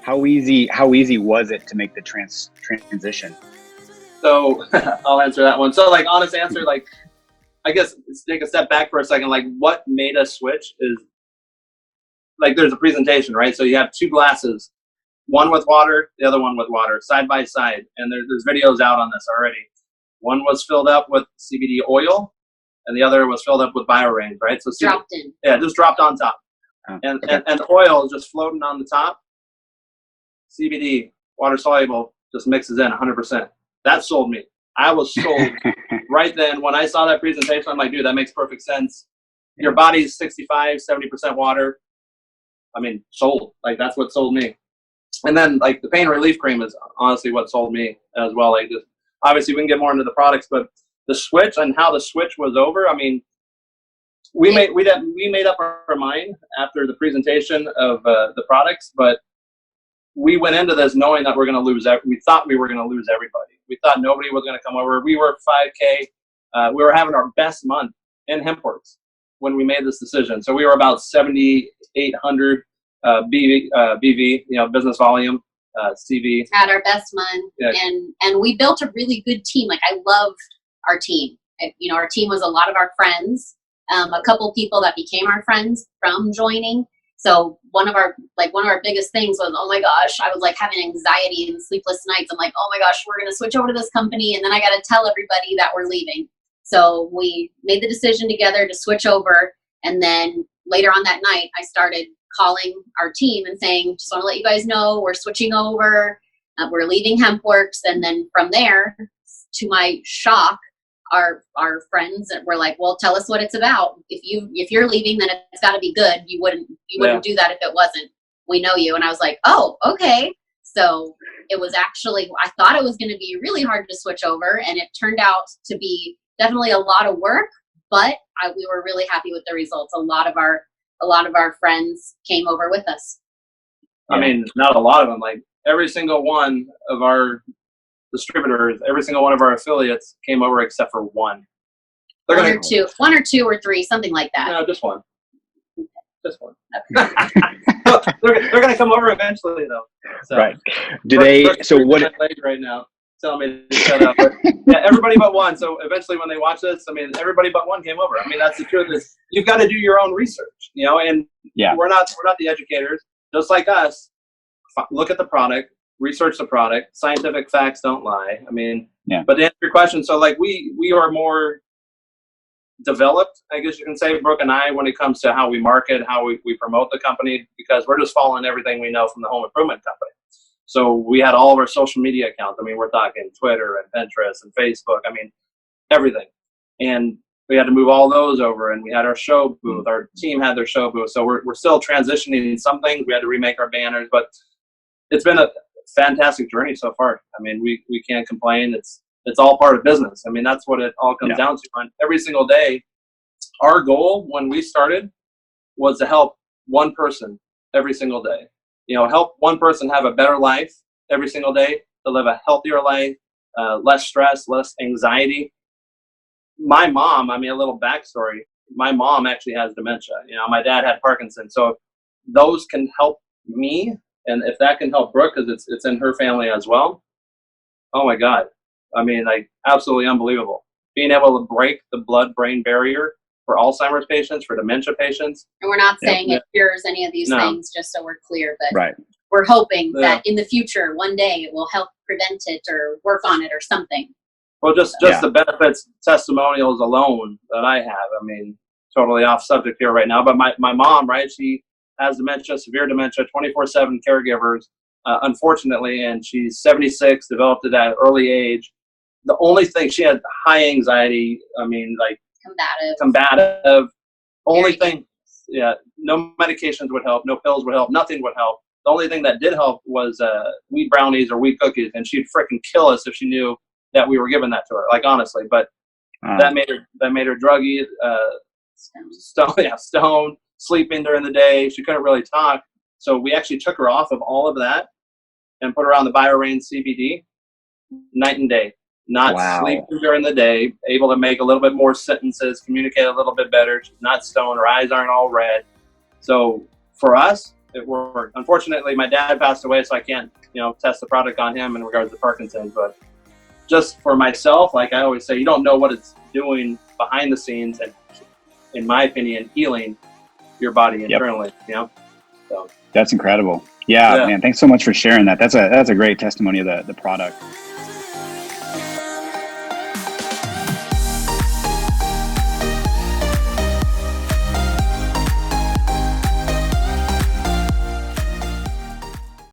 How easy was it to make the transition? So I'll answer that one. So like honest answer, like I guess let's take a step back for a second. Like what made us switch is like there's a presentation, right? So you have two glasses, one with water, the other one with water, side by side. And there's videos out on this already. One was filled up with CBD oil, and the other was filled up with BioReigns, right? So dropped in. Yeah, just dropped on top. And the oil just floating on the top. CBD, water soluble, just mixes in 100%. That sold me. I was sold right then. When I saw that presentation, I'm like, dude, that makes perfect sense. Your body's 65, 70% water. I mean, sold. Like, that's what sold me. And then, like, the pain relief cream is honestly what sold me as well. Like, just, obviously, we can get more into the products, but the switch and how the switch was over, I mean, we made up our mind after the presentation of the products, but we went into this knowing that we're going to lose. We thought we were going to lose everybody. We thought nobody was going to come over. We were 5K. We were having our best month in HempWorks when we made this decision. So we were about 7,800 BV, business volume, CV. Had our best month, yeah. and we built a really good team. Like I love our team. Our team was a lot of our friends. A couple people that became our friends from joining. So one of our biggest things was, oh my gosh, I was like having anxiety and sleepless nights. I'm like, oh my gosh, we're going to switch over to this company. And then I got to tell everybody that we're leaving. So we made the decision together to switch over. And then later on that night, I started calling our team and saying, just want to let you guys know we're switching over. We're leaving HempWorks. And then from there, to my shock, our friends were like, well, tell us what it's about. If you're leaving, then it's got to be good. You wouldn't do that if it wasn't. We know you. And I was like, oh, okay. So it was actually, I thought it was going to be really hard to switch over, and it turned out to be definitely a lot of work, but we were really happy with the results. A lot of our friends came over with us. I mean, not a lot of them, like every single one of our distributors, every single one of our affiliates came over except for one. One or two or three, something like that. No, just one. Just one. they're going to come over eventually, though. So, right. Do they? So what? Right now, telling me to shut up. But, yeah, everybody but one. So eventually, when they watch this, I mean, everybody but one came over. I mean, that's the truth. Is you've got to do your own research, and we're not the educators. Just like us, look at the product. Research the product. Scientific facts don't lie. I mean, but to answer your question, so like we are more developed, I guess you can say, Brooke and I, when it comes to how we market, how we promote the company, because we're just following everything we know from the home improvement company. So we had all of our social media accounts. I mean, we're talking Twitter and Pinterest and Facebook. I mean, everything. And we had to move all those over, and we had our show booth. Our team had their show booth. So we're still transitioning some things. We had to remake our banners, but it's been a fantastic journey so far. I mean, we can't complain. It's all part of business. I mean, that's what it all comes down to. On every single day, our goal when we started was to help one person every single day. Help one person have a better life every single day, to live a healthier life, less stress, less anxiety. My mom, I mean, a little backstory. My mom actually has dementia. My dad had Parkinson's. So those can help me. And if that can help Brooke, because it's in her family as well, oh my God. I mean, like, absolutely unbelievable. Being able to break the blood-brain barrier for Alzheimer's patients, for dementia patients. And we're not saying it cures any of these things, just so we're clear, but we're hoping that in the future, one day, it will help prevent it or work on it or something. Well, just the benefits, testimonials alone that I have. I mean, totally off subject here right now, but my mom, right, she has dementia, severe dementia, 24/7 caregivers, unfortunately, and she's 76, developed it at an early age. The only thing, she had high anxiety, I mean, like combative. Only thing, no medications would help, no pills would help, nothing would help. The only thing that did help was wheat brownies or wheat cookies, and she'd freaking kill us if she knew that we were giving that to her, like, honestly. But that made her druggy, stone, sleeping during the day. She couldn't really talk. So we actually took her off of all of that and put her on the BioReigns CBD night and day. Not sleeping during the day, able to make a little bit more sentences, communicate a little bit better. She's not stoned. Her eyes aren't all red. So for us, it worked. Unfortunately, my dad passed away, so I can't, test the product on him in regards to Parkinson's. But just for myself, like I always say, you don't know what it's doing behind the scenes, and in my opinion, healing your body internally. So that's incredible. Yeah, man. Thanks so much for sharing that. That's a great testimony of the product.